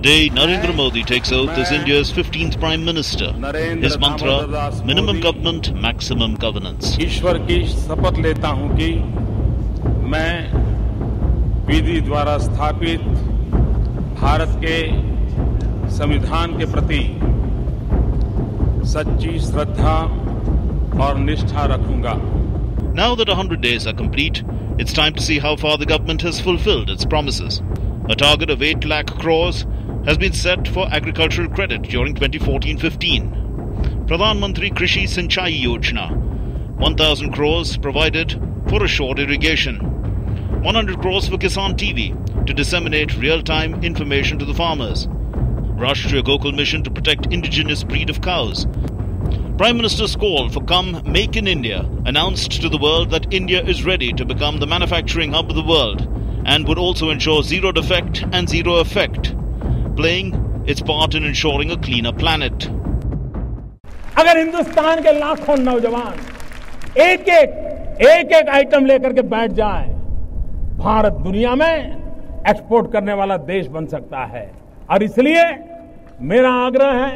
day Narendra Modi takes oath as India's 15th Prime Minister. His mantra, minimum government, maximum governance. ईश्वर की शपथ लेता हूं कि मैं विधि द्वारा स्थापित भारत के संविधान के प्रति सच्ची श्रद्धा और निष्ठा रखूंगा. Now that 100 days are complete, it's time to see how far the government has fulfilled its promises. A target of 8 lakh crores has been set for agricultural credit during 2014-15. Pradhan Mantri Krishi Sinchai Yojana, 1,000 crores provided for assured irrigation. 100 crores for Kisan TV to disseminate real-time information to the farmers. Rashtriya Gokul Mission to protect indigenous breed of cows. Prime Minister's call for Come Make in India announced to the world that India is ready to become the manufacturing hub of the world and would also ensure zero defect and zero effect, playing its part in ensuring a cleaner planet. अगर हिंदुस्तान के लाखों नौजवान एक item लेकर के बैठ जाए, भारत दुनिया में एक्सपोर्ट करने वाला देश बन सकता है. और इसलिए मेरा आग्रह है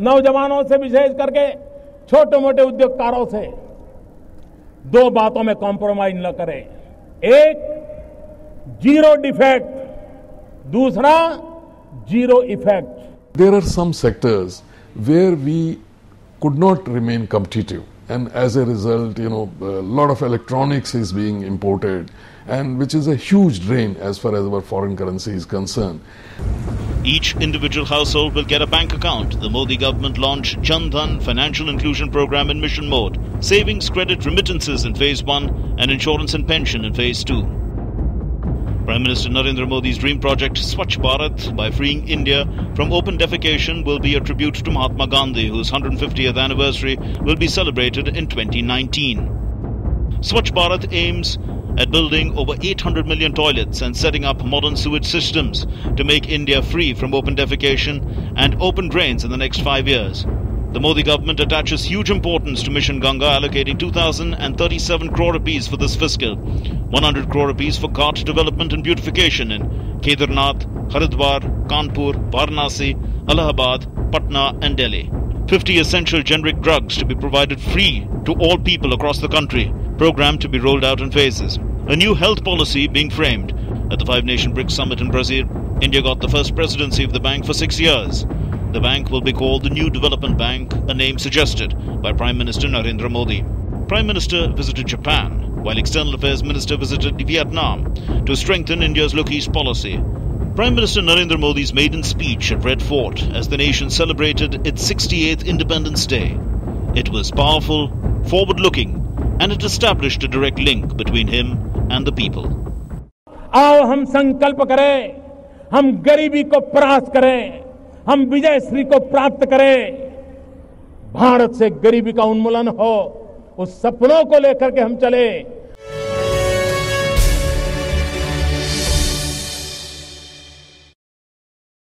नौजवानों से, विशेष करके छोटे मोटे उद्योगकारों से, 2 बातों में कॉम्प्रोमाइज न करें. एक, जीरो डिफेक्ट, दूसरा zero effect. There are some sectors where we could not remain competitive, and as a result, a lot of electronics is being imported, and which is a huge drain as far as our foreign currency is concerned. Each individual household will get a bank account. The Modi government launched Jan Dhan financial inclusion program in mission mode, savings, credit, remittances in phase 1 and insurance and pension in phase 2. Prime Minister Narendra Modi's dream project Swachh Bharat, by freeing India from open defecation, will be a tribute to Mahatma Gandhi, whose 150th anniversary will be celebrated in 2019. Swachh Bharat aims at building over 800 million toilets and setting up modern sewage systems to make India free from open defecation and open drains in the next 5 years. The Modi government attaches huge importance to Mission Ganga, allocating 2,037 crore rupees for this fiscal, 100 crore rupees for ghat development and beautification in Kedarnath, Haridwar, Kanpur, Varanasi, Allahabad, Patna and Delhi. 50 essential generic drugs to be provided free to all people across the country, program to be rolled out in phases. A new health policy being framed. At the 5-nation BRICS summit in Brazil, India got the first presidency of the bank for 6 years. The bank will be called the New Development Bank, a name suggested by Prime Minister Narendra Modi. Prime Minister visited Japan, while External Affairs Minister visited Vietnam to strengthen India's Look East policy. Prime Minister Narendra Modi's maiden speech at Red Fort as the nation celebrated its 68th Independence Day. It was powerful, forward-looking, and it established a direct link between him and the people. आओ हम संकल्प करें, हम गरीबी को परास्त करें, हम विजयश्री को प्राप्त करें, भारत से गरीबी का उन्मूलन हो, उस सपनों को लेकर के हम चले.